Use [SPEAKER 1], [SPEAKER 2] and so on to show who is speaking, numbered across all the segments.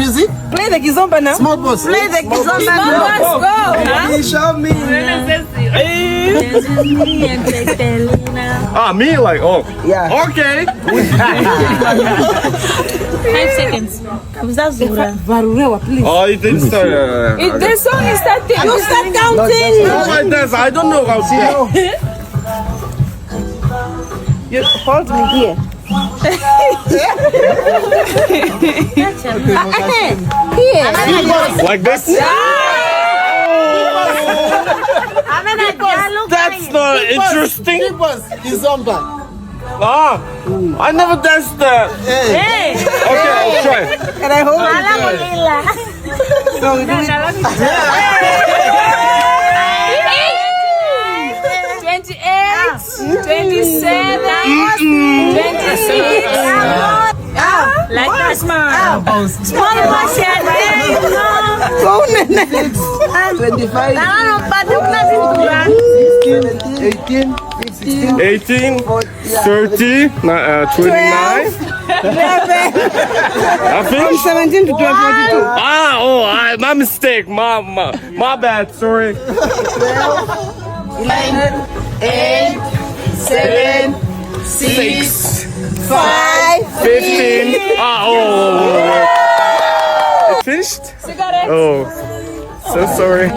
[SPEAKER 1] music?
[SPEAKER 2] Play the kizomba now.
[SPEAKER 1] Small boss.
[SPEAKER 2] Play the kizomba now. Let's go.
[SPEAKER 1] Show me.
[SPEAKER 3] Ah, me like oh.
[SPEAKER 1] Yeah.
[SPEAKER 3] Okay.
[SPEAKER 4] 5 seconds.
[SPEAKER 2] Varurewa, please.
[SPEAKER 3] Oh, you didn't start.
[SPEAKER 2] The song is starting. You start counting.
[SPEAKER 3] Oh my goodness, I don't know how to.
[SPEAKER 2] You hold me here. Here.
[SPEAKER 3] Like this? That's not interesting.
[SPEAKER 1] It was kizomba.
[SPEAKER 3] Ah, I never danced that.
[SPEAKER 4] Hey!
[SPEAKER 3] Okay, I'll try.
[SPEAKER 2] Can I hold it? No, we do it.
[SPEAKER 4] 28, 27, 26. Like that small. Small portion.
[SPEAKER 2] Go, Nene.
[SPEAKER 1] 25. 18. 16.
[SPEAKER 3] 18, 30, 29.
[SPEAKER 2] 11.
[SPEAKER 3] I
[SPEAKER 2] From
[SPEAKER 3] finished.
[SPEAKER 2] 17 to 12, 42.
[SPEAKER 3] Ah, oh, my mistake. My bad. Sorry.
[SPEAKER 1] 8, 7, 6, 5.
[SPEAKER 3] 15. Ah, oh. It finished? Oh, so sorry.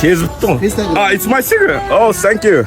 [SPEAKER 3] Here's ah, it's my cigarette. Oh, thank you.